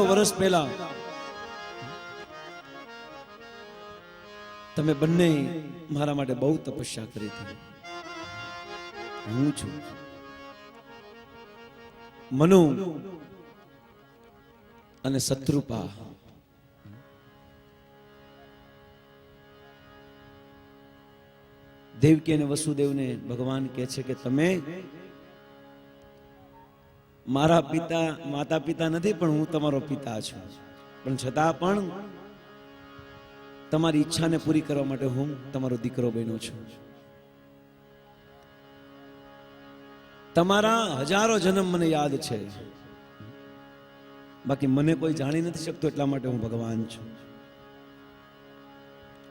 વર્ષ પહેલા તમે બંને મારા માટે બહુ તપસ્યા કરી હતી. હું છું મનુ અને શત્રુપા. દેવકી અને વસુદેવને ભગવાન કહે છે કે તમે મારા પિતા માતા પિતા નથી, પણ હું તમારો પિતા છું, પણ છતાં પણ તમારી ઈચ્છાને પૂરી કરવા માટે હું તમારો દીકરો બન્યો છું. તમારા હજારો જન્મ મને યાદ છે, બાકી મને કોઈ જાણી નથી શકતો, એટલા માટે હું ભગવાન છું.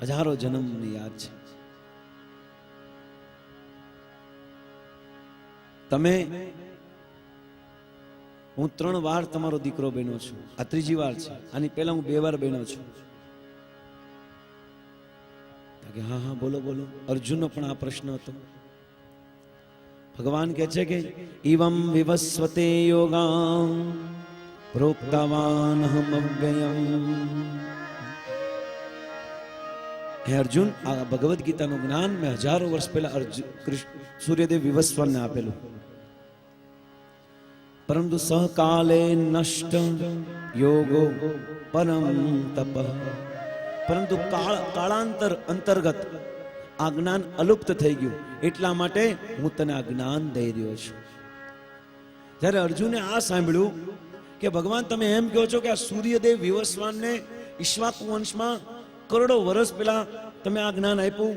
હજારો જન્મ મને યાદ છે. તમે હું 3 વાર તમારો દીકરો બન્યો છું, આ 3જી વાર છે. આની પહેલા હું 2 વાર બન્યો છું. હા હા બોલો બોલો. અર્જુનનો પણ આ પ્રશ્ન હતો. ભગવાન કહે છે કે ઇવમ વિવસ્વતે યોગાં પ્રોક્તવાન અહમ અવ્યયમ. હે અર્જુન, આ ભગવદ ગીતાનું જ્ઞાન મેં હજારો વર્ષ પહેલા સૂર્યદેવ વિવસ્વાનને આપેલું, પરંતુ સહકાલે નષ્ટ યોગો પરમ તપ. પરંતુ કાળાંતર અંતર્ગત આ જ્ઞાન અલુપ્ત થઈ ગયું, એટલા માટે હું તને આ જ્ઞાન દઈ રહ્યો છું. જ્યારે અર્જુને આ સાંભળ્યું કે ભગવાન તમે એમ કહો છો કે આ સૂર્યદેવ વિવસ્વાનને ઈક્ષ્વાકુ વંશમાં કરોડો વર્ષ પહેલા તમે આ જ્ઞાન આપ્યું,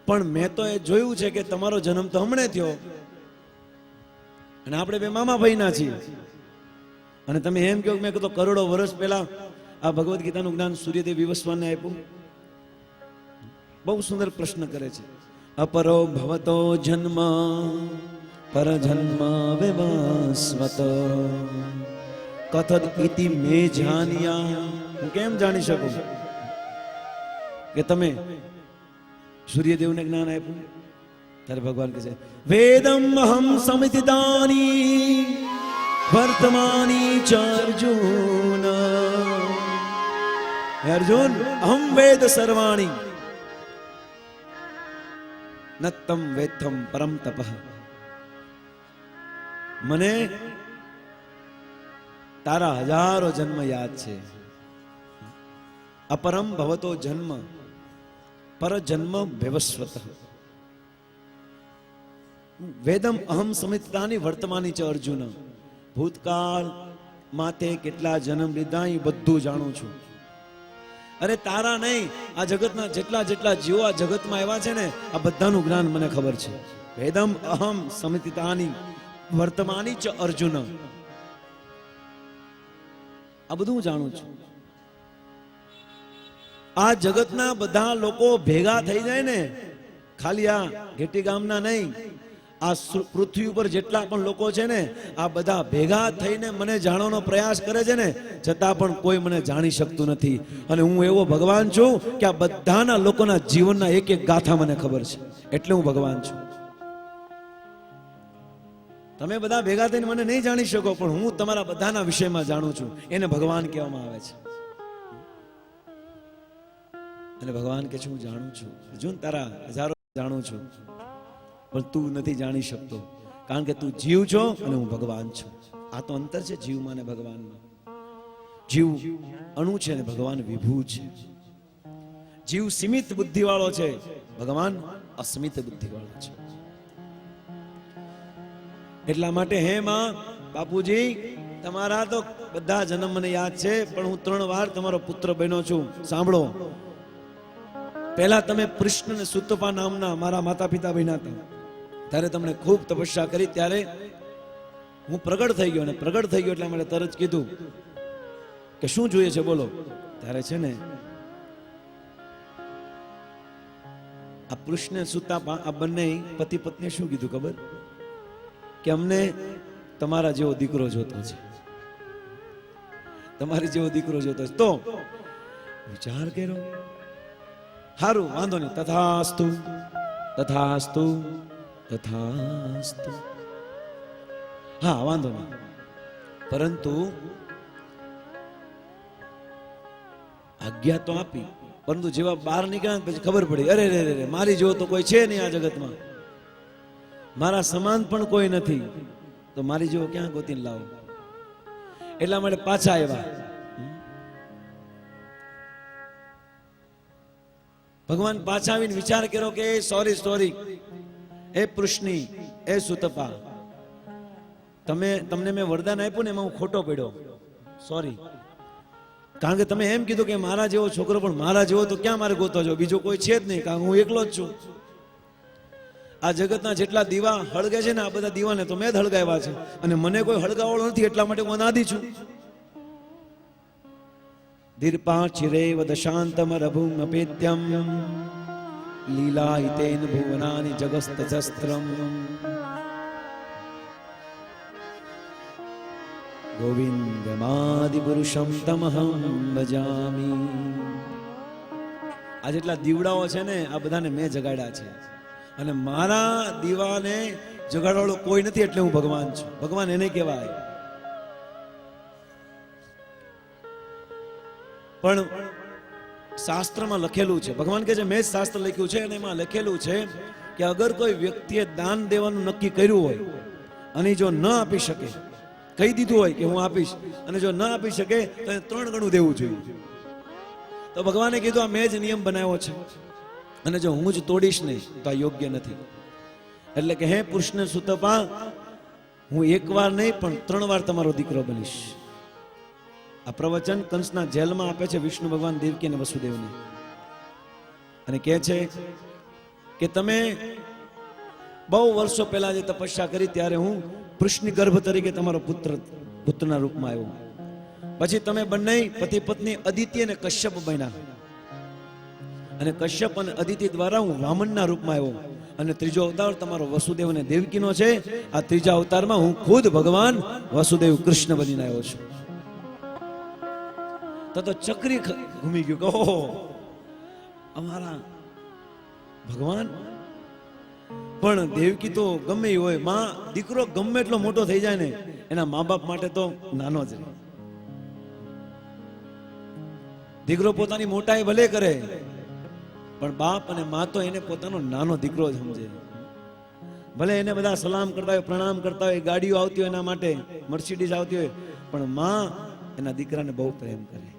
પણ મેં તો એ જોયું છે કે તમારો જન્મ તો હમણે થયો અને આપણે 2 મામા ભાઈના છીએ, અને તમે એમ કહો મેં કીધું કરોડો વર્ષ પહેલા આ ભગવદ ગીતાનું જ્ઞાન સૂર્યદેવ વિવસ્વાનને આપ્યું. બહુ સુંદર પ્રશ્ન કરે છે. અપરો ભવતો જન્મ પર જન્મ વિવસ્વત કથદ ઇતિ મે જાનિયા. હું કેમ જાણી શકું કે તમે સૂર્યદેવને જ્ઞાન આપ્યું? ત્યારે ભગવાન કહે છે વેદમ અહમ સમિતિદાની વર્તમાની ચ અર્જુન. અર્જુન અહમ વેદ સર્વાણી નત્તમ વેત્થમ પરમ તપઃ. મને તારા હજારો જન્મ યાદ છે. અપરમ ભવતો જન્મ પર જન્મ વિવસ્વત. વેદમ અહમ સમિતાની વર્તમાની ચ અર્જુન. ભૂતકાળ માતે કેટલા જન્મ લીધા એ બધું જાણું છું. અરે તારા નહીં, આ જગતના જેટલા જેટલા જીવો આ જગતમાં આવ્યા છે ને, આ બધાનું જ્ઞાન મને ખબર છે. વેદમ અહમ સમિતાની વર્તમાની ચ અર્જુન. આ બધું હું જાણું છું. આ જગતના બધા લોકો ભેગા થઈ જાય ને, ખાલી આ ઘેટી ગામના નહીં, આ પૃથ્વી ઉપર જેટલા પણ લોકો છે ને, આ બધા ભેગા થઈને મને જાણવાનો પ્રયાસ કરે છે ને, છતાં પણ કોઈ મને જાણી શકતું નથી. અને હું એવો ભગવાન છું કે આ બધાના લોકોના જીવનના એક એક ગાથા મને ખબર છે, એટલે હું ભગવાન છું. તમે બધા ભેગા થઈને મને નહીં જાણી શકો, પણ હું તમારા બધાના વિષયમાં જાણું છું. એને ભગવાન કહેવામાં આવે છે. અને ભગવાન કહે છે હું જાણું છું અર્જુન, તારા હજારો જાણું છું, પણ તું નથી જાણી શકતો, કારણ કે તું જીવ છો અને હું ભગવાન છું. આ તો અંતર છે જીવમાં અને ભગવાનમાં. જીવ અણુ છે અને ભગવાન વિભુ છે. જીવ સીમિત બુદ્ધિ વાળો છે, ભગવાન અસીમિત બુદ્ધિ વાળો છે. એટલા માટે હે માં બાપુજી, તમારા તો બધા જન્મ મને યાદ છે, પણ હું 3 વાર તમારો પુત્ર બન્યો છું. સાંભળો, પહેલા તમે કૃષ્ણ અને સુતપા નામના મારા માતા પિતા બન્યા હતા, ત્યારે તમને ખૂબ તપસ્યા કરી, ત્યારે હું પ્રગટ થઈ ગયો. અને પ્રગટ થઈ ગયો એટલે મને તરત કીધું કે શું જોઈએ છે બોલો. ત્યારે છે ને આ કૃષ્ણ સુતપા આ બંને પતિ પત્ની શું કીધું ખબર? કે અમને તમારા જેવો દીકરો જોતો છે, તમારી જેવો દીકરો જોતો છે. તો વિચાર કર્યો, હારું વાંધો નહીં, તથાસ્તુ તથાસ્તુ તથાસ્તુ, હા વાંધો નહીં, પરંતુ આજ્ઞા તો આપી, પરંતુ જેવા બહાર નીકળ્યા પછી ખબર પડી, અરે રે રે, મારી જેવો તો કોઈ છે નહીં આ જગતમાં, મારા સમાન પણ કોઈ નથી, તો મારી જેવો ક્યાં ગોતીને લાવો. એટલા માટે પાછા આવ્યા. ભગવાન પાછા આવીને વિચાર કર્યો કે સોરી એ પૃષ્ણી, એ સુતપા, તમને મેં વરદાન આપ્યું ને એમાં હું ખોટો પડ્યો, સોરી. કારણ કે તમે એમ કીધું કે મારા જેવો છોકરો, પણ મારા જેવો તો ક્યાં મારે ગોતો છો, બીજો કોઈ છે જ નહીં, કારણ કે હું એકલો જ છું. આ જગતના જેટલા દીવા હળગે છે ને, આ બધા દીવાને તો મેં જ હળગાવ્યા છે, અને મને કોઈ હળગાવાળો નથી, એટલા માટે હું અનાદિ છું. દીર્પા ચિરેવ દશાંતમ રભુમ અપેત્યમ લીલા હિતેન ભુવનાની જગસ્તજસ્ત્રમ ગોવિંદમાદિ પુરુષમ તમહં ભજામી. આ જેટલા દીવડાઓ છે ને, આ બધાને મેં જગાડ્યા છે, અને મારા દીવાને જગાડવાળો કોઈ નથી, એટલે હું ભગવાન છું. ભગવાન એને કહેવાય. પણ શાસ્ત્રમાં લખેલું છે, ભગવાન કહે છે મેં જ શાસ્ત્ર લખ્યું છે, અને એમાં લખેલું છે કે અગર કોઈ વ્યક્તિએ દાન દેવાનું નક્કી કર્યું હોય અને જો ન આપી શકે, કહી દીધું હોય કે હું આપીશ, અને જો ન આપી શકે તો 3 ગણું દેવું જોઈએ. તો ભગવાને કીધું આ મેં જ નિયમ બનાવ્યો છે, અને જો હું જ તોડીશ નહીં તો આ યોગ્ય નથી. એટલે કે હે પુરુષને સુતપા, હું એકવાર નહીં પણ 3 વાર તમારો દીકરો બનીશ. આ પ્રવચન કંસના જેલમાં આપે છે વિષ્ણુ ભગવાન દેવકી અને વસુદેવને, અને કહે છે કે તમે બહુ વર્ષો પહેલા જે તપસ્યા કરી ત્યારે હું પૃષ્ણ ગર્ભ તરીકે તમારો પુત્રના રૂપમાં આવ્યો. પછી તમે બંને પતિ પત્ની અદિતિ અને કશ્યપ બન્યા, અને કશ્યપ અને અદિતિ દ્વારા હું વામનના રૂપમાં આવ્યો, અને ત્રીજો અવતાર તમારો વસુદેવ અને દેવકીનો છે. આ ત્રીજા અવતારમાં હું ખુદ ભગવાન વસુદેવ કૃષ્ણ બનીને આવ્યો છું. તો ચક્રી ઘૂમી ગયું કે ઓહો, અમારા ભગવાન. પણ દેવકી તો ગમે એ હોય, માં દીકરો ગમે એટલો મોટો થઈ જાય ને, એના મા બાપ માટે તો નાનો જ રહે. દીકરો પોતાની મોટાઈ ભલે કરે, પણ બાપ અને મા તો એને પોતાનો નાનો દીકરો જ સમજે. ભલે એને બધા સલામ કરતા હોય, પ્રણામ કરતા હોય, ગાડીઓ આવતી હોય એના માટે, મર્સિડીઝ આવતી હોય, પણ માં એના દીકરાને બહુ પ્રેમ કરે,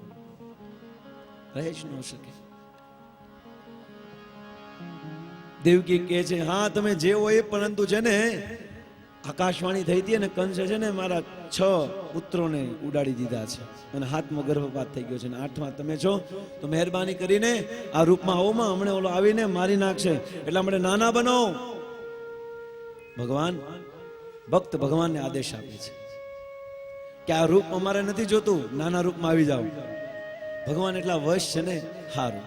રહી જ ન શકે. દેવકી કહે છે હા તમે જે હોય, પરંતુ છે ને આકાશવાણી થઈ હતી અને કંસે છે ને મારા 6 પુત્રોને ઉડાડી દીધા છે, અને 7મો ગર્ભપાત થઈ ગયો છે, અને 8મા તમે છો, તો મહેરબાની કરીને આ રૂપમાં આવોમાં, હમણે ઓલો આવીને મારી નાખશે, એટલા માટે નાના બનો. ભગવાન ભક્ત ભગવાનને આદેશ આપે છે કે આ રૂપ અમારે નથી જોતું, નાના રૂપમાં આવી જાઓ. ભગવાન એટલા વશ છે ને, હારું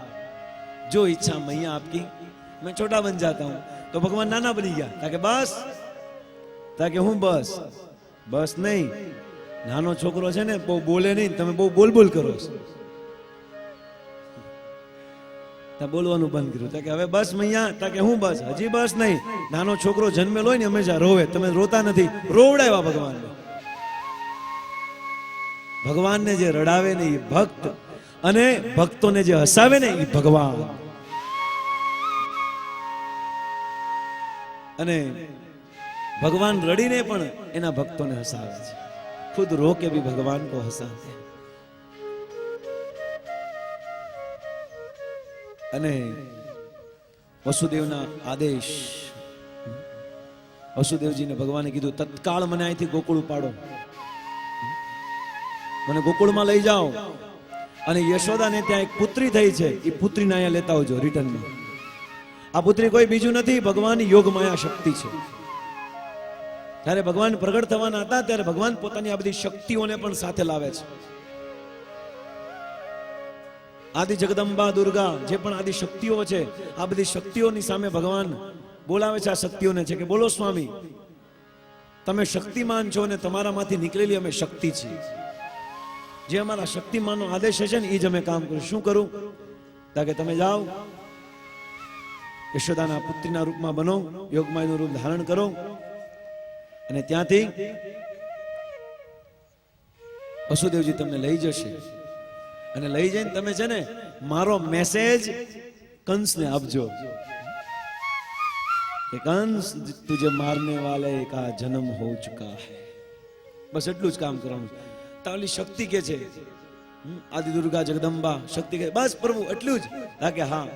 જો ઈચ્છા મૈયા આપકી मैं छोटा बन जाता हूं. तो भगवान नाना बनी गया, ताकि बस, ताकि હું બસ નહીં. નાનો છોકરો છે ને બહુ બોલે નહીં, તમે બહુ બોલ કરો છો, ત્યાં બોલવાનું બંધ કર્યું, તાકે હવે બસ મૈયા, તાકે હું બસ, હજી બસ નહીં. નાનો છોકરો જન્મેલો હોય ને હંમેશા રોવે, તમે રોતા નથી, રોવડાવ્યા ભગવાનને. ભગવાનને જે રડાવે ને એ ભક્ત, અને ભક્તોને જે હસાવે ને એ ભગવાન. અને ભગવાન રડીને પણ એના ભક્તોને હસાવે છે, ખુદ રો કે ભી ભગવાન કો હસાતે. અને વસુદેવના આદેશ, વસુદેવજીને ભગવાને કીધું તત્કાળ મને અહીંથી ગોકુળ ઉપાડો, મને ગોકુળમાં લઈ જાઓ, અને યશોદાને ત્યાં એક પુત્રી થઈ છે, એ પુત્રીને અહીંયા લેતા આવજો રિટર્નમાં. આ પુત્રી કોઈ બીજું નથી, ભગવાન યોગ માયા શક્તિ છે. જ્યારે ભગવાન પ્રગટ થવાના હતા ત્યારે ભગવાન પોતાની આ બધી શક્તિઓને પણ સાથે લાવે છે. આદિ જગદંબા દુર્ગા જે પણ આદિ શક્તિઓ છે, આ બધી શક્તિઓની સામે ભગવાન બોલાવે છે આ શક્તિઓને, છે કે બોલો સ્વામી તમે શક્તિમાન છો, અને તમારામાંથી નીકળેલી અમે શક્તિ છીએ. જે અમારા શક્તિમાનનો આદેશ છે ને એ જ અમે કામ કરીશું. શું કરું? તાકે તમે જાઓ યશોદાના પુત્રીના રૂપમાં બનો, યોગમાયનું રૂપ ધારણ કરો, અને ત્યાંથી વસુદેવજી તમને લઈ જશે. અને લઈ જઈને તમે છે ને મારો મેસેજ કંસને આપજો કે કંસ તુજે મારને વાલે કા જન્મ હો ચુકા હૈ. બસ એટલું જ કામ કરવાનું. તાલી શક્તિ કે છે આદિ દુર્ગા જગદંબા શક્તિ કે બસ પ્રભુ એટલું જ લાગે. હા,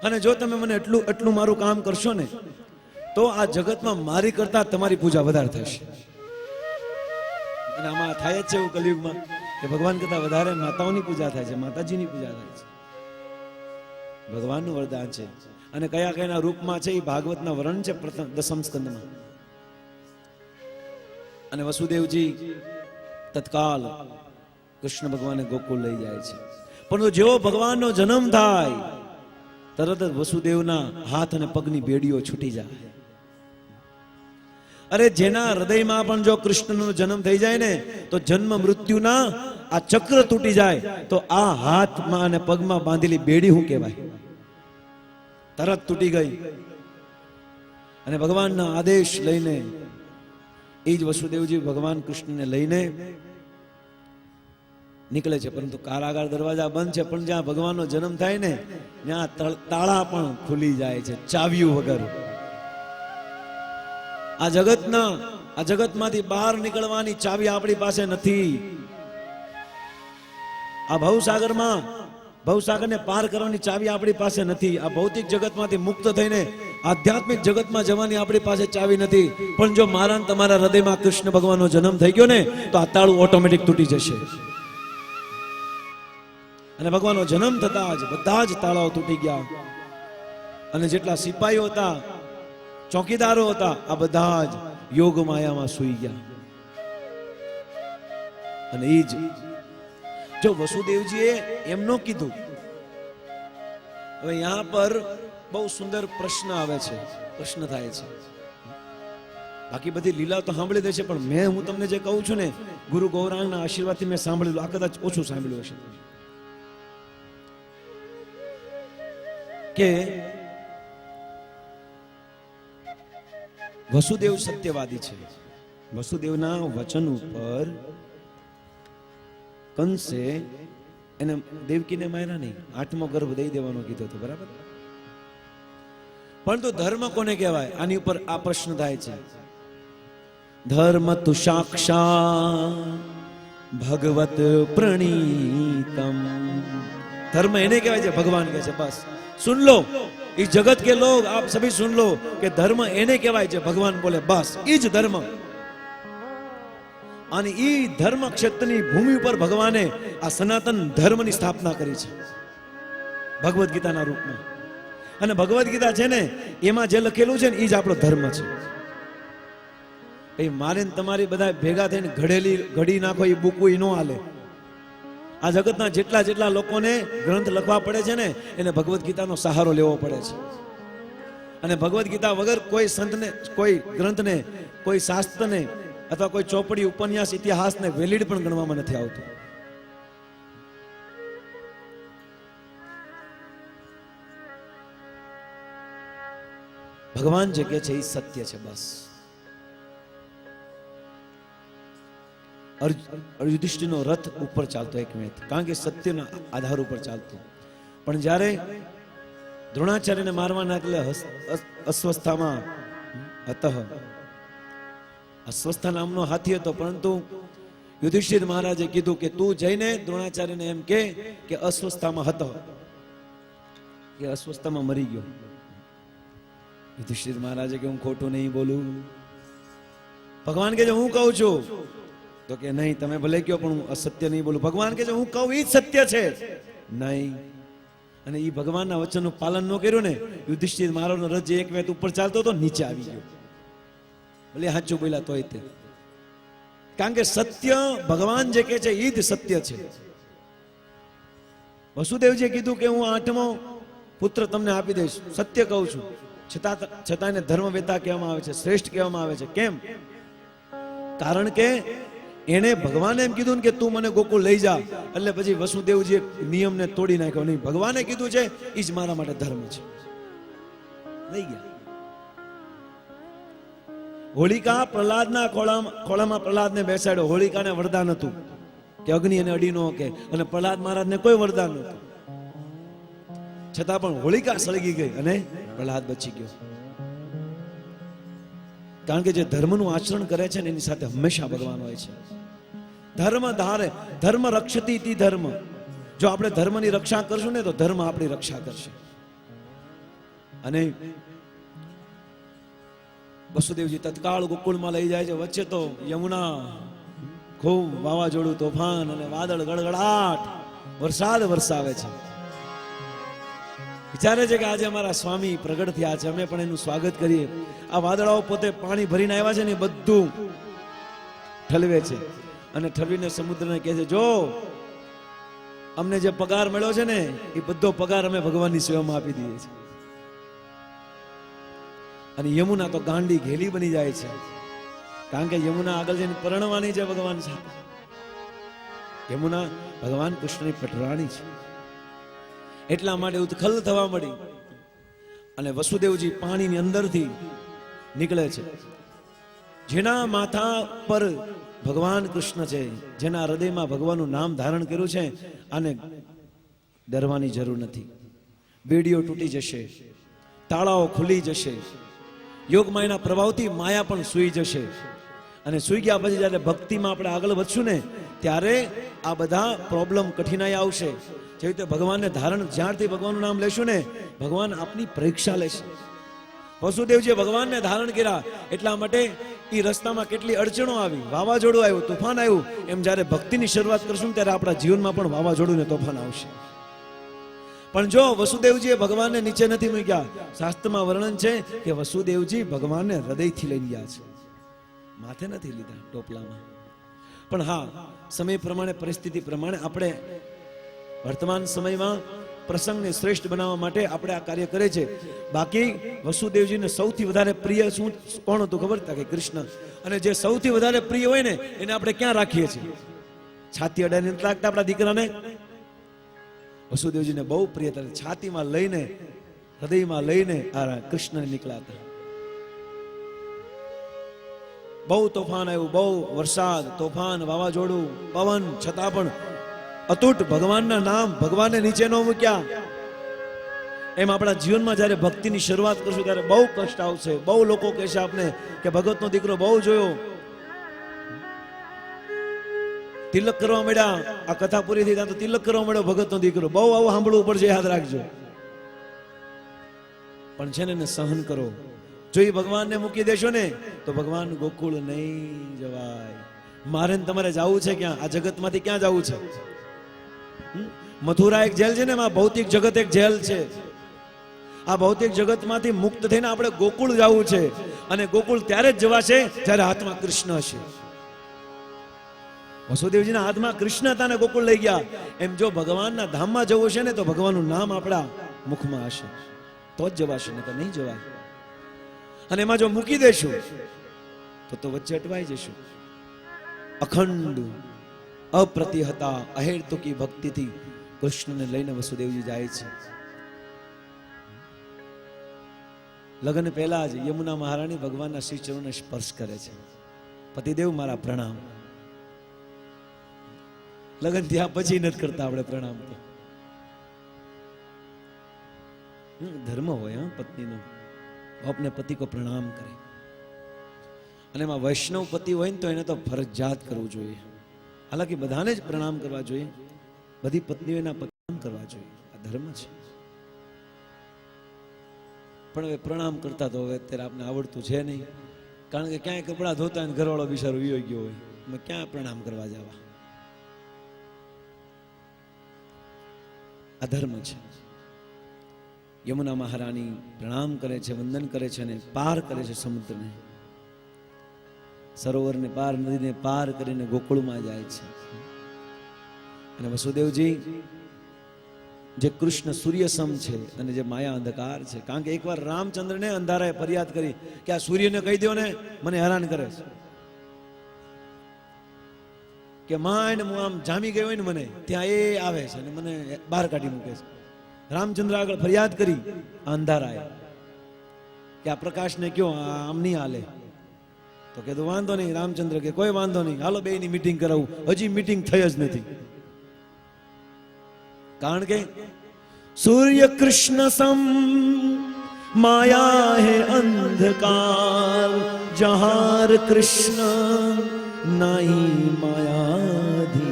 અને જો તમે મને એટલું મારું કામ કરશો ને તો આ જગતમાં મારી કરતા તમારી પૂજા વધારે થશે. અને આમાં થાય જ છે એવું કલિયુગમાં કે ભગવાન કરતા વધારે માતાઓની પૂજા થાય છે, માતાજીની પૂજા થાય છે. ભગવાનનું વરદાન છે. અને કયા કયાના રૂપમાં છે એ ભાગવતના વર્ણન છે પ્રથમ દસમ સ્કંદમાં. અને વસુદેવજી તત્કાલ કૃષ્ણ ભગવાને ગોકુળ લઈ જાય છે. પરંતુ જેવો ભગવાનનો જન્મ થાય તરત જ વસુદેવના હાથ અને પગની બેડીઓ છૂટી જાય. અરે જેના હૃદયમાં પણ જો કૃષ્ણનો જન્મ થઈ જાય ને તો જન્મ મૃત્યુના આ ચક્ર તૂટી જાય. તો આ હાથમાં અને પગમાં બાંધેલી બેડી શું કહેવાય? તરત તૂટી ગઈ. અને ભગવાનના આદેશ લઈને એ જ વસુદેવજી ભગવાન કૃષ્ણને લઈને નીકળે છે. પરંતુ કારાગાર દરવાજા બંધ છે, પણ જ્યાં ભગવાનનો જન્મ થાય ને ત્યાં તાળા પણ ખુલી જાય છે ચાવીઓ વગર. આ જગતમાંથી બહાર નીકળવાની ચાવી આપણી પાસે નથી. આ ભવસાગરને પાર કરવાની ચાવી આપણી પાસે નથી. આ ભૌતિક જગતમાંથી મુક્ત થઈને આધ્યાત્મિક જગતમાં જવાની આપણી પાસે ચાવી નથી. પણ જો મારા તમારા હૃદયમાં કૃષ્ણ ભગવાનનો જન્મ થઈ ગયો ને તો આ તાળું ઓટોમેટિક તૂટી જશે. અને ભગવાનનો જન્મ થતા જ બધા જ તાળાઓ તૂટી ગયા. અને જેટલા સિપાહીઓ હતા, ચોકીદારો હતા, આ બધા જ યોગ માયામાં સૂઈ ગયા. અને એ જ જો વસુદેવજીએ એમનો કીધું. હવે यहाँ પર બહુ સુંદર પ્રશ્ન આવે છે, પ્રશ્ન થાય છે. બાકી બધી લીલા તો સાંભળી દેશે, પણ હું તમને જે કહું છું ને ગુરુ ગૌરાંગના આશીર્વાદથી મેં સાંભળેલું, આ કદાચ ઓછું સાંભળ્યું હશે. કે વસુદેવ સત્યવાદી છે. વસુદેવના વચન ઉપર કંસે એને દેવકીને માર્યા નહીં, 8મો ગર્ભ દઈ દેવાનો કીધો હતો, બરાબર? પરંતુ ધર્મ કોને કહેવાય? આની ઉપર આ પ્રશ્ન થાય છે. ધર્મ તુ સાક્ષાત ભગવત પ્રણીતમ. धर्म એને કહેવાય છે ભગવાન કહે છે. બસ सुन लो, इस जगत के लोग आप सभी सुन लो कि धर्म એને કહેવાય છે ભગવાન બોલે બસ ઈ જ ધર્મ. અને ઈ ધર્મ ક્ષેત્રની ભૂમિ ઉપર ભગવાને આ સનાતન ધર્મની સ્થાપના કરી છે ભગવદ ગીતાના રૂપમાં. અને ભગવદ ગીતા છે ને એમાં જે લખેલું છે ને ઈ જ આપણો ધર્મ છે. એ મારે તમારી બધા ભેગા થઈને ઘડી નાખો એ બુક નો હાલે. આ જગતના જેટલા લોકોને ગ્રંથ લખવા પડે છે ને એને ભગવદ ગીતાનો સહારો લેવો પડે છે. અને ભગવદ ગીતા વગર કોઈ સંતને, કોઈ ગ્રંથને, કોઈ શાસ્ત્રને અથવા કોઈ ચોપડી, ઉપન્યાસ, ઇતિહાસને વેલિડ પણ ગણવામાં નથી આવતું. ભગવાન જે કહે છે એ સત્ય છે. બસ યુધિષ્ઠિરનો રથ ઉપર ચાલતો એક મિનિટ, કારણ કે સત્યના આધાર ઉપર ચાલતો. પણ જ્યારે દ્રોણાચાર્યને મારવાના એટલે અસ્વસ્થામાં અસ્વસ્થા નામનો હાથી હતો, પરંતુ યુધિષ્ઠિર મહારાજે કીધું કે તું જઈને દ્રોણાચાર્યને એમ કે અસ્વસ્થામાં હતો, કે અસ્વસ્થામાં મરી ગયો. યુધિષ્ઠિર મહારાજે કે હું ખોટું નહીં બોલું. ભગવાન કે હું કહું છું તો કે નહીં, તમે ભલે કહો પણ હું અસત્ય નહીં બોલું. ભગવાન કે હું કહું એ જ સત્ય છે. નહીં. અને એ ભગવાનના વચનનું પાલન ન કર્યું ને, યુધિષ્ઠિર મારોનો રથ જે એક વેત ઉપર ચાલતો હતો નીચે આવી ગયો. ભલે સાચું બોલ્યા તોય તે, કારણ કે સત્ય ભગવાન જે કહે છે એ જ સત્ય છે. વસુદેવજીએ કીધું કે હું 8મો પુત્ર તમને આપી દઈશ, સત્ય કહું છું. છતાં એને ધર્મવેતા કહેવામાં આવે છે, શ્રેષ્ઠ કહેવામાં આવે છે. કેમ? કારણ કે એને ભગવાને એમ કીધું ને કે તું મને ગોકુળ લઈ જા, એટલે પછી વસુદેવજીએ નિયમને તોડી નાખ્યો. નહીં, ભગવાને કીધું છે એ જ મારા માટે ધર્મ છે. લઈ ગયા. હોળિકા પ્રહલાદના ખોળામાં પ્રહલાદને બેસાડ્યો. હોળિકાને વરદાન હતું કે અગ્નિ એને અડી ન કે, અને પ્રહલાદ મહારાજને કોઈ વરદાન નહોતું, છતાં પણ હોળિકા સળગી ગઈ અને પ્રહલાદ બચી ગયો. કારણ કે જે ધર્મનું આચરણ કરે છે ને એની સાથે હંમેશા ભગવાન હોય છે. ધર્મ ધારે, ધર્મ રક્ષતી તી ધર્મ. જો આપણે ધર્મની રક્ષા કરશું ને તો ધર્મ આપણી રક્ષા કરશે. અને વસુદેવજી તત્કાળ ગોકુળમાં લઈ જાય છે. વચ્ચે તો યમુના, ખૂબ વાવાઝોડું, તોફાન અને વાદળ, ગડગડાટ, વરસાદ વરસાવે છે. વિચારે છે કે આજે અમારા સ્વામી પ્રગટ થયા છે, અમે પણ એનું સ્વાગત કરીએ. આ વાદળાઓ પોતે પાણી ભરીને આવ્યા છે ને બધું ઠલવે છે, અને ઠલવીને સમુદ્રને કહે છે, જો અમને જે પગાર મળ્યો છે ને એ બધો પગાર અમે ભગવાનની સેવામાં આપી દઈએ છીએ. અને યમુના તો ગાંડી ઘેલી બની જાય છે, કારણ કે યમુના આગળ જઈને પરણવાની છે ભગવાન સાથે. યમુના ભગવાન કૃષ્ણની પટરાણી છે, એટલા માટે ઉત્ખલ થવા મળી. અને વસુદેવજી પાણીની અંદરથી નીકળે છે. જેના માથા પર ભગવાન કૃષ્ણ છે, જેના હૃદયમાં ભગવાનનું નામ ધારણ કર્યું છે, આને ડરવાની જરૂર નથી. બેડીઓ તૂટી જશે, તાળાઓ ખુલી જશે, યોગમાયાના પ્રભાવથી માયા પણ સૂઈ જશે. અને સૂઈ ગયા પછી જ્યારે ભક્તિમાં આપણે આગળ વધશું ને ત્યારે આ બધા પ્રોબ્લેમ, કઠિનાઈ આવશે. જેવી રીતે ભગવાનને ધારણ, જ્યારથી ભગવાનનું નામ લેશું ને ભગવાન આપની પરીક્ષા લેશે. વસુદેવજીએ ભગવાનને ધારણ કર્યા, એટલા માટે એ રસ્તામાં કેટલી અડચણો આવી, વાવાઝોડું આવ્યું, તોફાન આવ્યું. એમ જ્યારે ભક્તિની શરૂઆત કરશું ત્યારે આપણા જીવનમાં પણ વાવાઝોડું ને તોફાન આવશે. પણ જો વસુદેવજીએ ભગવાનને નીચે નથી મૂક્યા, શાસ્ત્રમાં વર્ણન છે કે વસુદેવજી ભગવાનને હૃદયથી લઈ ગયા છે, માથે નથી લીધા, ટોપલામાં. પણ હા, સમય પ્રમાણે, પરિસ્થિતિ પ્રમાણે આપણે વર્તમાન સમયમાં પ્રસંગને શ્રેષ્ઠ બનાવવા માટે આપણે આ કાર્ય કરે છે. બાકી વસુદેવજીને સૌથી વધારે પ્રિય શું કોણ હતું ખબર? કે કૃષ્ણ. અને જે સૌથી વધારે પ્રિય હોય ને એને આપણે ક્યાં રાખીએ છીએ? છાતી અડાઈને નથી રાખતા આપણા દીકરાને? વસુદેવજીને બહુ પ્રિય હતા, છાતીમાં લઈને, હૃદયમાં લઈને આ કૃષ્ણને નીકળ્યા. બહુ તોફાન આવ્યું, બહુ વરસાદ, તોફાન, વાવાઝોડું, પવન, છતાં પણ અતૂટ ભગવાનના નામ, ભગવાનને નીચે ન મૂક્યા. એમ આપણા જીવનમાં જ્યારે ભક્તિની શરૂઆત કરશું ત્યારે બહુ કષ્ટ આવશે. બહુ લોકો કહેશે આપને કે ભગતનો દીકરો બહુ જોયો, તિલક કરવા મળ્યા, આ કથા પૂરી થઈ ત્યાં તો તિલક કરવા મળ્યો ભગતનો દીકરો. બહુ આવું સાંભળવું પડશે, યાદ રાખજો. પણ છે ને એને સહન કરો. જો એ ભગવાનને મૂકી દેશો ને તો ભગવાન ગોકુળ નહીં જવાય. મારે તમારે જવું છે ક્યાં? આ જગતમાંથી ક્યાં જવું છે? મથુરા એક જેલ છે ને, એમાં ભૌતિક જગત એક જેલ છે. આ ભૌતિક જગતમાંથી મુક્ત થઈને આપણે ગોકુળ જવું છે. અને ગોકુળ ત્યારે જ જવાશે જ્યારે હાથમાં કૃષ્ણ હશે. વસુદેવજીના હાથમાં કૃષ્ણ હતા ને ગોકુળ લઈ ગયા. એમ જો ભગવાનના ધામમાં જવું છે ને તો ભગવાનનું નામ આપણા મુખમાં હશે તો જ જવાશે, ને તો નહીં જવાય. અને એમાં જો મૂકી દેશું તો વચ્ચે અટવાઈ જશું. અખંડ અપ્રતિહતા અહેતુકી ભક્તિથી કૃષ્ણને લઈને વસુદેવજી જાય છે. લગ્ન પહેલા જ યમુના મહારાણી ભગવાનના શ્રી ચરણોને સ્પર્શ કરે છે. પતિદેવ મારા પ્રણામ. લગ્ન થયા પછી નથી કરતા આપણે પ્રણામ. તો ધર્મ હોય પત્નીનો, अपने पति को प्रणाम करे. અને એમાં વૈષ્ણવ પતિ હોય ને તો એને તો ફરજિયાત કરવું જોઈએ. હાલાકી બધાને જ પ્રણામ કરવા જોઈએ, બધી પત્નીઓના પ્રણામ કરવા જોઈએ, આ ધર્મ છે. પણ હવે પ્રણામ કરતા તો હવે અત્યારે આપણે આવડતું છે નહીં, કારણ કે ક્યાંય કપડાં ધોતા હોય ઘરવાળો બિચારો વિયો ગયો હોય, અમે ક્યાં પ્રણામ કરવા જવા? આ ધર્મ છે. યમુના મહારાણી પ્રણામ કરે છે, વંદન કરે છે અને પાર કરે છે સમુદ્રને, સરોવરને પાર, નદીને પાર કરીને ગોકુળમાં જાય છે. અને વસુદેવજી જે કૃષ્ણ સૂર્યસમ છે અને જે માયા અંધકાર છે, કારણ કે એકવાર રામચંદ્રને અંધારાએ ફરિયાદ કરી કે આ સૂર્યને કહી દો ને મને હેરાન કરે છે, કે માંડ હું આમ જામી ગયો હોય ને મને ત્યાં એ આવે છે અને મને બહાર કાઢી મૂકે છે. રામચંદ્ર આગળ ફરિયાદ કરી અંધારાએ કે આ પ્રકાશને કયો આમ નહીં હાલે. તો કીધું વાંધો નહીં. રામચંદ્ર કે કોઈ વાંધો નહીં, હાલો બેયની મીટિંગ કરાવું. હજી મીટિંગ થઈ જ નથી. કારણ કે सूर्य कृष्ण सम माया है अंधकार, जहार कृष्ण नहीं मायाधिकार.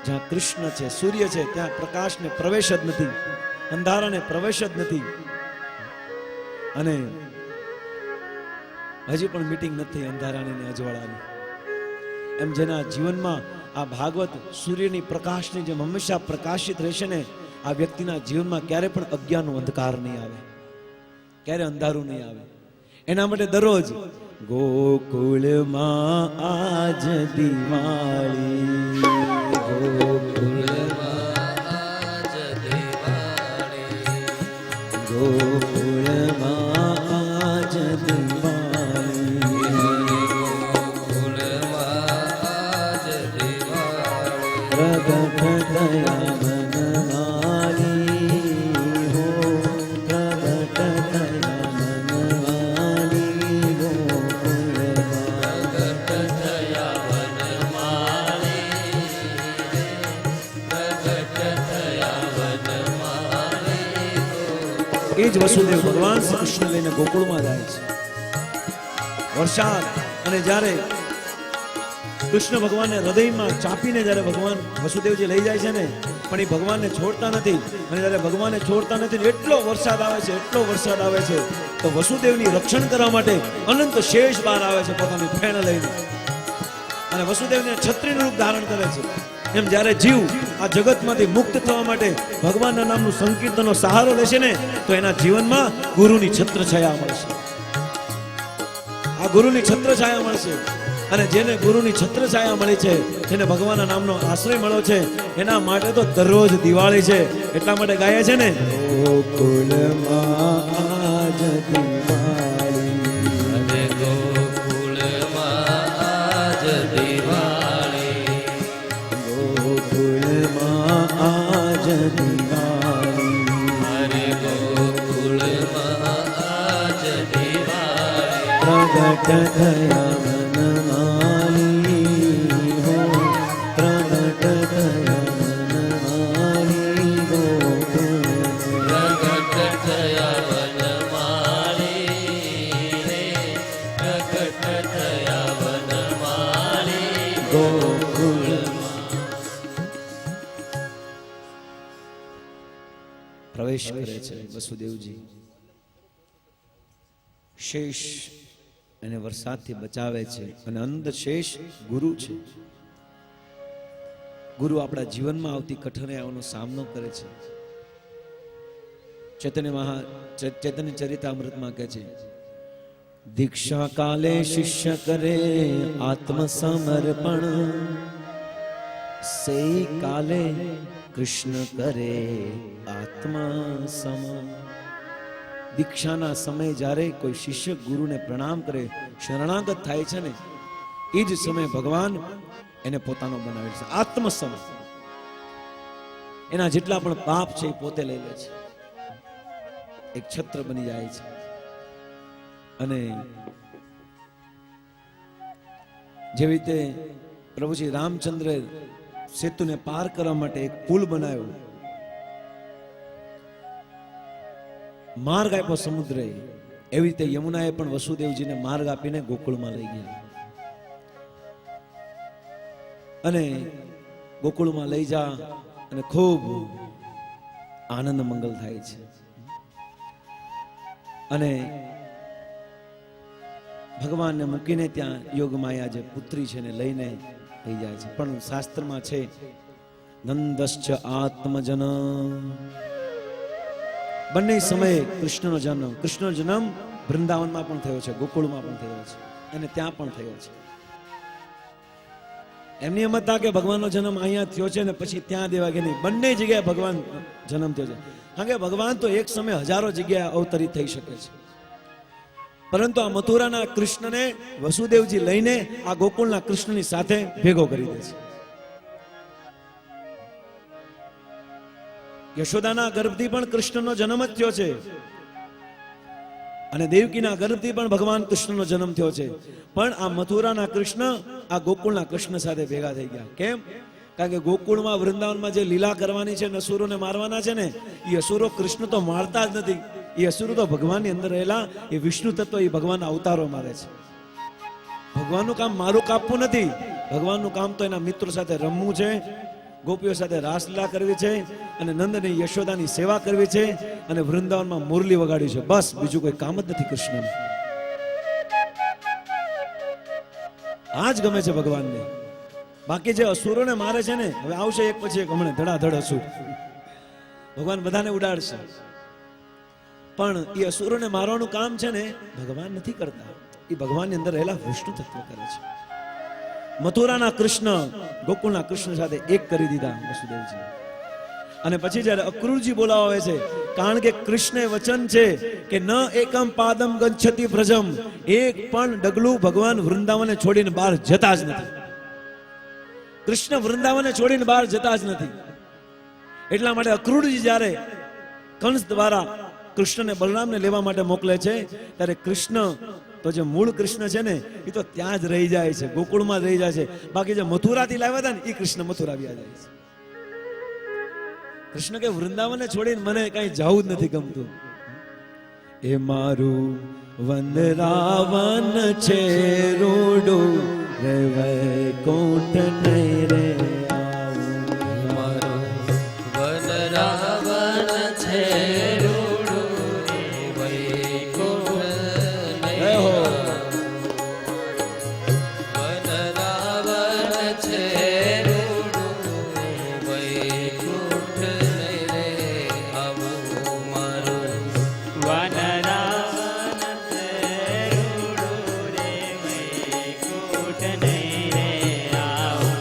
જ્યાં કૃષ્ણ છે, સૂર્ય છે, ત્યાં પ્રકાશને પ્રવેશ જ નથી, અંધારાને પ્રવેશ જ નથી. અને હજી પણ મીટિંગ નથી અંધારાની ને અજવાળાની. એમ જેના જીવનમાં આ ભાગવત સૂર્યની પ્રકાશની જેમ હંમેશા પ્રકાશિત રહેશે ને, આ વ્યક્તિના જીવનમાં ક્યારે પણ અજ્ઞાનનો અંધકાર નહીં આવે, ક્યારે અંધારું નહીં આવે. એના માટે દરરોજ ગોકુળમાં આજ દિવાળી, ગોકુળમાં આજ દિવાળી, ગોકુળમાં આજ એ જ વસુદેવ ભગવાન શ્રી કૃષ્ણ લઈને ગોકુળમાં જાય છે. વરસાદ અને જ્યારે કૃષ્ણ ભગવાનને હૃદયમાં ચાપીને જ્યારે ભગવાન વસુદેવજી લઈ જાય છે ને, પણ એ ભગવાનને છોડતા નથી. અને જ્યારે ભગવાનને છોડતા નથી, એટલો વરસાદ આવે છે, એટલો વરસાદ આવે છે, તો વસુદેવની રક્ષણ કરવા માટે અનંત શેષ બહાર આવે છે પોતાની ફેણ લઈને, અને વસુદેવને છત્રીનું રૂપ ધારણ કરે છે. એમ જ્યારે જીવ આ જગતમાંથી મુક્ત થવા માટે ભગવાનના નામનું સંકીર્તનનો સહારો લેશે ને, તો એના જીવનમાં ગુરુની છત્રછાયા મળશે. આ ગુરુની છત્રછાયા મળશે. અને જેને ગુરુની છત્રછાયા મળી છે, જેને ભગવાનના નામનો આશ્રય મળ્યો છે, એના માટે તો દરરોજ દિવાળી છે. એટલા માટે ગાય છે ને, ગોકુળમાં આજ દિવાળી, ગોકુળમાં આજ દિવાળી, ગોકુળમાં આજ દિવાળી, ગોકુળમાં આજ દિવાળી, પ્રગટ થયા પ્રવેશ કરે છે વસુદેવજી. શેષ એને વરસાદથી બચાવે છે, અને અંદર શેષ ગુરુ છે. ગુરુ આપણા જીવનમાં આવતી કઠિનાઈઓનો સામનો કરે છે. ચૈતન્ય ચરિતામૃતમાં કહે છે, દીક્ષા કાલે શિષ્ય કરે આત્મસમર્પણ, સે કાલે કૃષ્ણ કરે આત્મસમ. દીક્ષાના સમયે જ્યારે કોઈ શિષ્ય ગુરુને પ્રણામ કરે, શરણાગત થાય છે ને, એ જ સમયે ભગવાન એને પોતાનો બનાવે છે. આત્મસમ. એના જેટલા પણ પાપ છે એ પોતે લઈ લે છે, એક છત્ર બની જાય છે. અને જેવી રીતે પ્રભુજી રામચંદ્ર સેતુને પાર કરવા માટે એક પુલ બનાવ્યો, માર્ગ આપ્યો સમુદ્રે, એવી રીતે યમુનાએ પણ વસુદેવજીને માર્ગ આપીને ગોકુળમાં લઈ ગયા. અને ગોકુળમાં લઈ જા અને ખૂબ આનંદ મંગલ થાય છે. અને ભગવાનને મૂકીને ત્યાં યોગમાયા જે પુત્રી છે ને લઈને લઈ જાય છે. પણ શાસ્ત્રમાં છે, નંદશ્ચ આત્મજન. બંને સમયે કૃષ્ણનો જન્મ વૃંદાવનમાં પણ થયો છે, ગોકુળમાં પણ થયો છે, અને ત્યાં પણ થયો છે. એમની એમ હતા કે ભગવાનનો જન્મ અહીંયા થયો છે ને પછી ત્યાં દેવા કે નહીં, બંને જગ્યાએ ભગવાન જન્મ થયો છે. કારણ કે ભગવાન તો એક સમયે હજારો જગ્યાએ અવતરિત થઈ શકે છે. પરંતુ આ મથુરાના કૃષ્ણને વસુદેવજી લઈને આ ગોકુળના કૃષ્ણની સાથે ભેગો કરી દે છે. યશોદાના ગર્ભથી પણ કૃષ્ણનો જન્મ જ થયો છે. અને દેવકીના ગર્ભથી પણ ભગવાન કૃષ્ણનો જન્મ થયો છે. પણ આ મથુરાના કૃષ્ણ આ ગોકુળના કૃષ્ણ સાથે ભેગા થઈ ગયા. કેમ? કારણ કે ગોકુળમાં વૃંદાવનમાં જે લીલા કરવાની છે, અસુરોને મારવાના છે ને, એ અસુરો કૃષ્ણ તો મારતા જ નથી. એ અસુરો તો ભગવાનની અંદર રહેલા એ વિષ્ણુ તત્વ, એ ભગવાનના અવતારો મારે છે. ભગવાનનું કામ મારું કાપવું નથી. ભગવાનનું કામ તો એના મિત્રો સાથે રમવું છે, ગોપીઓ સાથે રાસલીલા કરવી છે, અને નંદની યશોદાની સેવા કરવી છે, અને વૃંદાવનમાં મુરલી વગાડવી છે. બસ, બીજું કોઈ કામ જ નથી કૃષ્ણને. આ જ ગમે છે ભગવાનને. બાકી જે અસુરોને મારે છે ને, હવે આવશે એક પછી એક, હમણાં ધડાધડ અસુર. ભગવાન બધાને ઉડાડશે, પણ એ અસુરોને મારવાનું કામ છે ને ભગવાન નથી કરતા. એ ભગવાનની અંદર રહેલા વિષ્ણુ તત્વ કરે છે. મથુરાના કૃષ્ણ ગોકુળના કૃષ્ણ સાથે એક કરી દીધા વસુદેવજી. અને પછી જયારે અક્રૂરજી બોલાવા આવે છે, કારણ કે કૃષ્ણ વચન છે કે ન એકમ પાદમ ગચ્છતિ વ્રજમ, એક પણ ડગલું ભગવાન વૃંદાવને છોડીને બહાર જતા જ નથી. કૃષ્ણ વૃંદાવને છોડીને બહાર જતા જ નથી. એટલા માટે અક્રૂરજી જ્યારે કંસ દ્વારા કૃષ્ણને બલરામને લેવા માટે મોકલે છે, ત્યારે કૃષ્ણ તો જે મૂળ કૃષ્ણ છે ને, એ તો ત્યાં જ રહી જાય છે, ગોકુળમાં જ રહી જાય છે. બાકી જે મથુરાથી લાવ્યા હતા ને, એ કૃષ્ણ મથુરા આવ્યા જાય છે. કૃષ્ણ કે વૃંદાવનને છોડીને મને કઈ જવું જ નથી ગમતું. એ મારું વનરાવન છે રૂડું, રે વૈકુંઠ નહીં રે આવું. મારું વનરાવન છે રૂડું, રે વૈકુંઠ નહીં આવું. વનરાવન છે રૂડું, રે વૈકુંઠ નહીં રે આવું. મારું વનરાવન છે રૂડું, રે વૈકુંઠ નહીં રે આવું.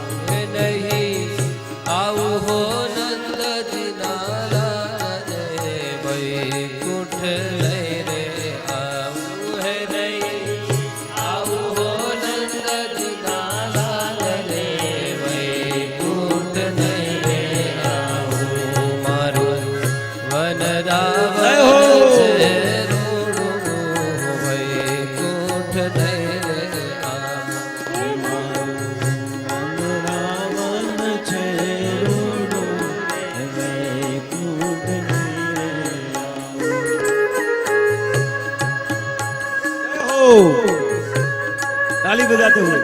નહીં આવું હો નંદજી નારાયણ, રે વૈકુંઠ નહીં રે આવું. હે નહીં આવું હો નંદજી નારાયણ, રે વૈકુંઠ નહીં રે આવું. મારું વનરાવન છે રૂડું, વૈકુંઠ નહીં રે આવું. વનરાવન છે રૂડું, રે વૈકુંઠ નહીં રે આવું. જય હો! તાલી બજાતે હોય.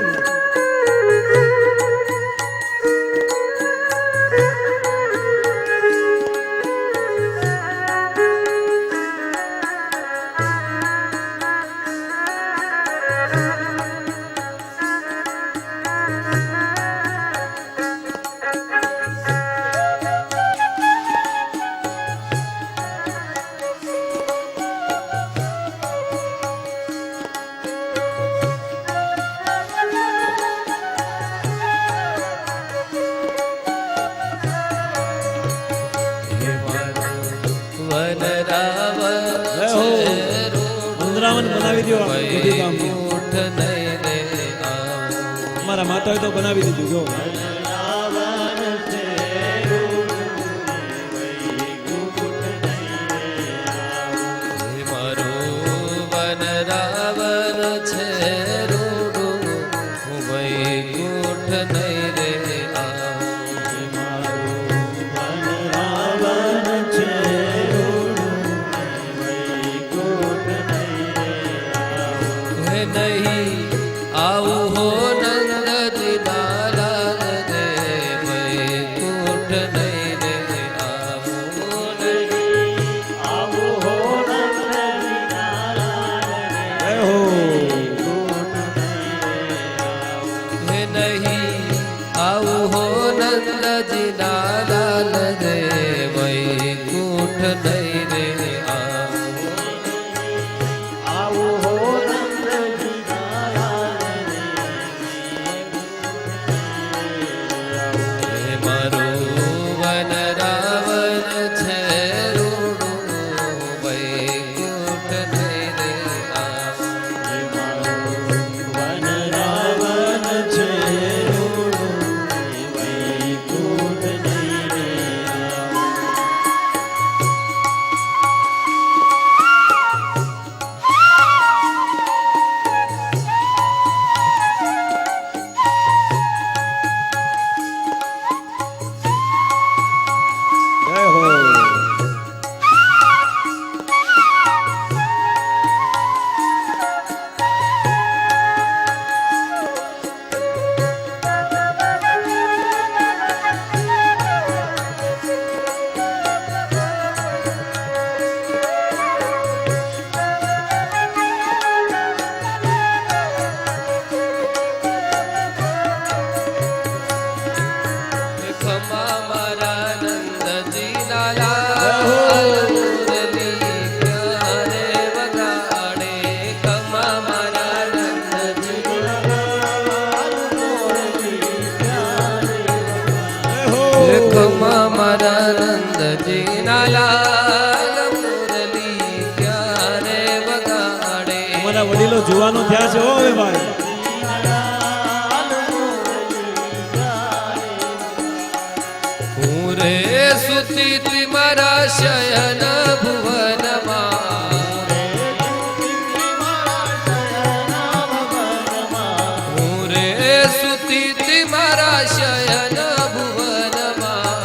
વનરાવન બનાવી દો. બધી કામ વૈકુંઠ નહીં રે આવું. અમારા માતાએ તો બનાવી દીધું. જો મારું વનરાવન છે રૂડું, વૈકુંઠ નહીં રે આવું. વનરાવન છે રૂડું, વૈકુંઠ નહીં રે આવું. હે નહીં આવું હો નંદજી નારાયણ, રે વૈકુંઠ નહીં રે આવું. નહીં આવું હો નંદજી નારાયણ, જય હો! હે નહીં આવું હો નંદજી નારાયણ, રે વૈકુંઠ નહીં રે આવું. આવું હો નંદજી નારાયણ, હે મારું વનરાવન છે રૂડું, વૈકુંઠ નહીં રે આવું. વનરાવન છે રૂડું, વૈકુંઠ નહીં રે આવું. ખમા મારા નંદજીના લાલ મુરલી ક્યારે વગાડે અમારા વડીલો જુવાનો થયા છે હો હવે ભાઈ. હું રે સુતી તી મારા શયન ભુવનમાં હું રે સુતી તી મારા શયન ભુવનમાં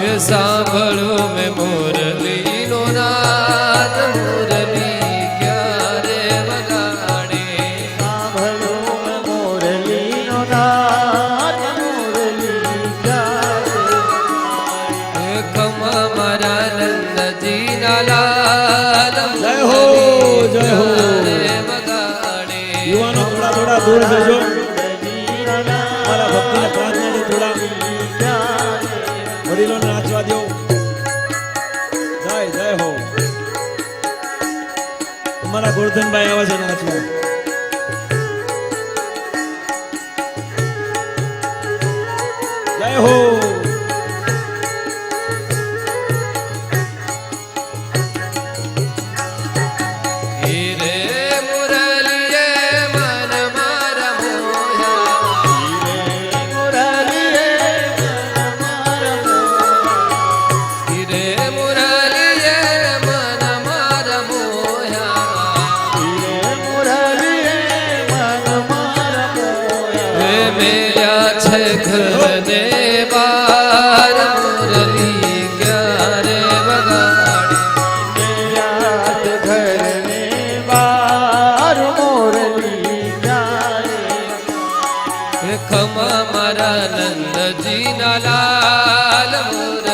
એ સાંભળો મેં મુરલીનો નાદ મુરલી ક્યારે વગાડે એ ખમા મારા નંદજીના લાલ જય હો, જય હો. ક્યારે વગાડે યુવાનો થોડા થોડા દૂર જજો. અમારા ભક્તિને પ્રાર્થના છે થોડા વડીલોને નાચવા દો. જય જય હો. અમારા ગોરધનભાઈ આવે છે નાચવા. જય હો. હીરે મુરલીએ મન મારા મોહ્યા હીરે મુરલીએ મન મારા મોહ્યા હે મેલ્યા છે ઘરને બાર મુરલી ક્યારે વગાડે હે ખમા મારા નંદજીના લાલ મુરલી